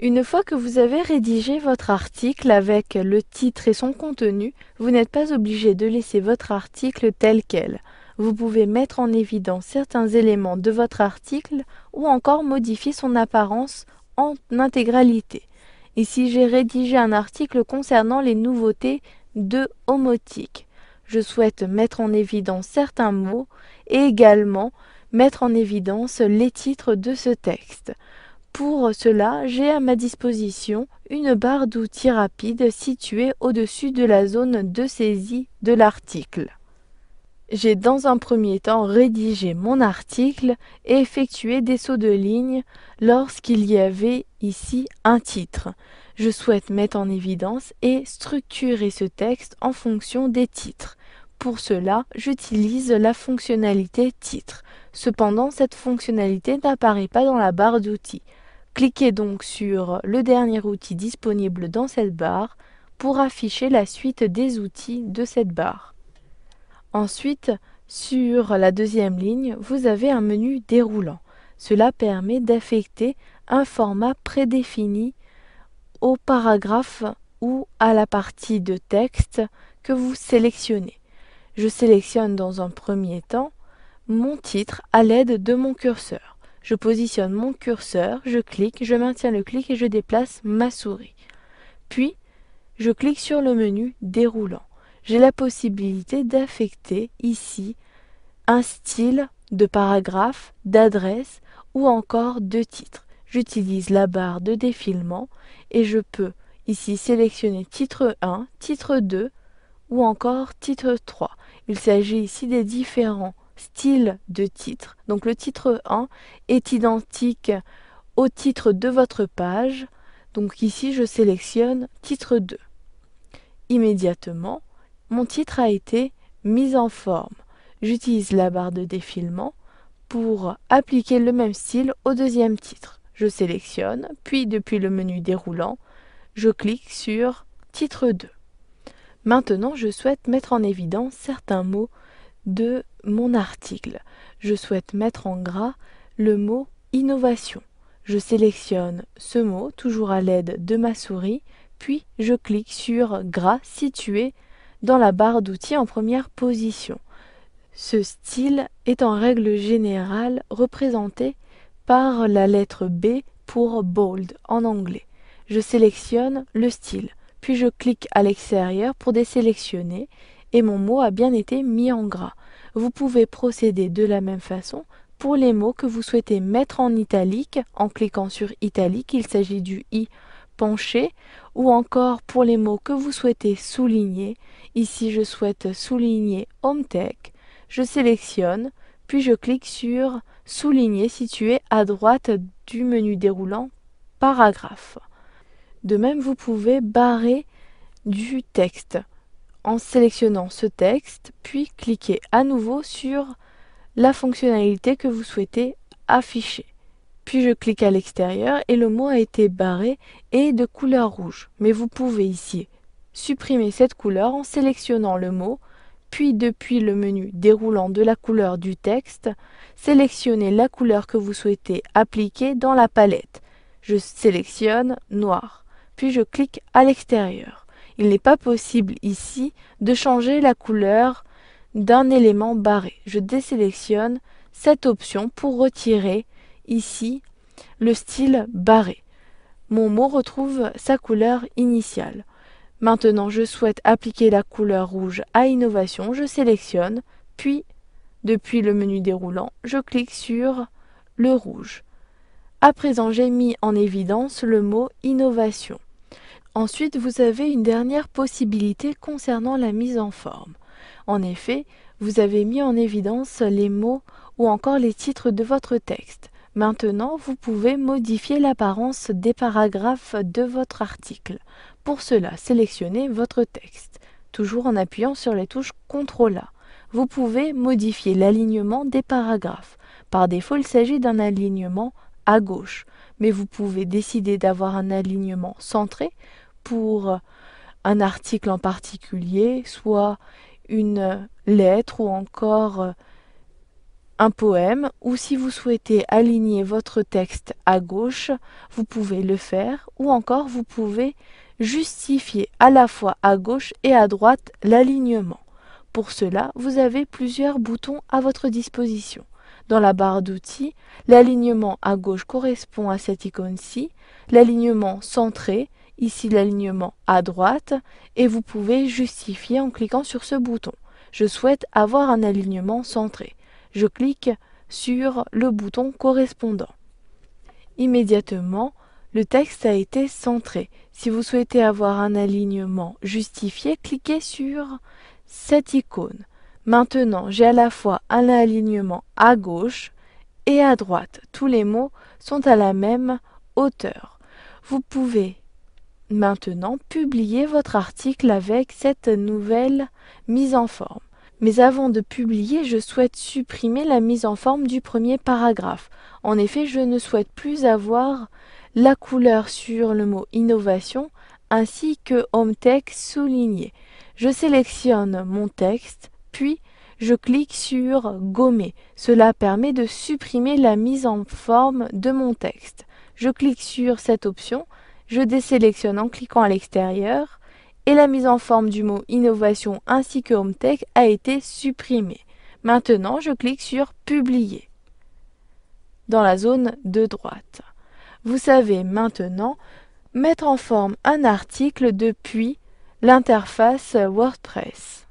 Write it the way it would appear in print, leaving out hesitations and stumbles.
Une fois que vous avez rédigé votre article avec le titre et son contenu, vous n'êtes pas obligé de laisser votre article tel quel. Vous pouvez mettre en évidence certains éléments de votre article ou encore modifier son apparence en intégralité. Ici, j'ai rédigé un article concernant les nouveautés de Homotic. Je souhaite mettre en évidence certains mots et également mettre en évidence les titres de ce texte. Pour cela, j'ai à ma disposition une barre d'outils rapide située au-dessus de la zone de saisie de l'article. J'ai dans un premier temps rédigé mon article et effectué des sauts de ligne lorsqu'il y avait ici un titre. Je souhaite mettre en évidence et structurer ce texte en fonction des titres. Pour cela, j'utilise la fonctionnalité titre. Cependant, cette fonctionnalité n'apparaît pas dans la barre d'outils. Cliquez donc sur le dernier outil disponible dans cette barre pour afficher la suite des outils de cette barre. Ensuite, sur la deuxième ligne, vous avez un menu déroulant. Cela permet d'affecter un format prédéfini au paragraphe ou à la partie de texte que vous sélectionnez. Je sélectionne dans un premier temps mon titre à l'aide de mon curseur. Je positionne mon curseur, je clique, je maintiens le clic et je déplace ma souris. Puis, je clique sur le menu déroulant. J'ai la possibilité d'affecter ici un style de paragraphe, d'adresse ou encore de titre. J'utilise la barre de défilement et je peux ici sélectionner titre 1, titre 2 ou encore titre 3. Il s'agit ici des différents styles de titres. Donc le titre 1 est identique au titre de votre page. Donc ici je sélectionne titre 2. Immédiatement, mon titre a été mis en forme. J'utilise la barre de défilement pour appliquer le même style au deuxième titre. Je sélectionne, puis depuis le menu déroulant, je clique sur titre 2. Maintenant, je souhaite mettre en évidence certains mots de mon article. Je souhaite mettre en gras le mot innovation. Je sélectionne ce mot, toujours à l'aide de ma souris, puis je clique sur gras situé dans la barre d'outils en première position. Ce style est en règle générale représenté par la lettre B pour bold en anglais. Je sélectionne le style, puis je clique à l'extérieur pour désélectionner et mon mot a bien été mis en gras. Vous pouvez procéder de la même façon pour les mots que vous souhaitez mettre en italique en cliquant sur italique, il s'agit du i penché, ou encore pour les mots que vous souhaitez souligner. Ici, je souhaite souligner HomeTech. Je sélectionne, puis je clique sur souligner situé à droite du menu déroulant paragraphe. De même, vous pouvez barrer du texte en sélectionnant ce texte, puis cliquez à nouveau sur la fonctionnalité que vous souhaitez afficher. Puis je clique à l'extérieur et le mot a été barré et de couleur rouge. Mais vous pouvez ici supprimer cette couleur en sélectionnant le mot, puis depuis le menu déroulant de la couleur du texte, sélectionnez la couleur que vous souhaitez appliquer dans la palette. Je sélectionne noir, puis je clique à l'extérieur. Il n'est pas possible ici de changer la couleur d'un élément barré. Je désélectionne cette option pour retirer ici le style barré. Mon mot retrouve sa couleur initiale. Maintenant, je souhaite appliquer la couleur rouge à innovation. Je sélectionne, puis depuis le menu déroulant, je clique sur le rouge. À présent, j'ai mis en évidence le mot innovation. Ensuite, vous avez une dernière possibilité concernant la mise en forme. En effet, vous avez mis en évidence les mots ou encore les titres de votre texte. Maintenant, vous pouvez modifier l'apparence des paragraphes de votre article. Pour cela, sélectionnez votre texte, toujours en appuyant sur les touches CTRL A. Vous pouvez modifier l'alignement des paragraphes. Par défaut, il s'agit d'un alignement à gauche, mais vous pouvez décider d'avoir un alignement centré pour un article en particulier, soit une lettre ou encore un poème, ou si vous souhaitez aligner votre texte à gauche, vous pouvez le faire, ou encore vous pouvez justifier à la fois à gauche et à droite l'alignement. Pour cela, vous avez plusieurs boutons à votre disposition. Dans la barre d'outils, l'alignement à gauche correspond à cette icône-ci, l'alignement centré, ici l'alignement à droite, et vous pouvez justifier en cliquant sur ce bouton. Je souhaite avoir un alignement centré. Je clique sur le bouton correspondant. Immédiatement, le texte a été centré. Si vous souhaitez avoir un alignement justifié, cliquez sur cette icône. Maintenant, j'ai à la fois un alignement à gauche et à droite. Tous les mots sont à la même hauteur. Vous pouvez maintenant publier votre article avec cette nouvelle mise en forme. Mais avant de publier, je souhaite supprimer la mise en forme du premier paragraphe. En effet, je ne souhaite plus avoir la couleur sur le mot innovation ainsi que Home Tech souligné. Je sélectionne mon texte, puis je clique sur Gommer. Cela permet de supprimer la mise en forme de mon texte. Je clique sur cette option, je désélectionne en cliquant à l'extérieur et la mise en forme du mot innovation ainsi que Home Tech a été supprimée. Maintenant, je clique sur Publier dans la zone de droite. Vous savez maintenant mettre en forme un article depuis l'interface WordPress.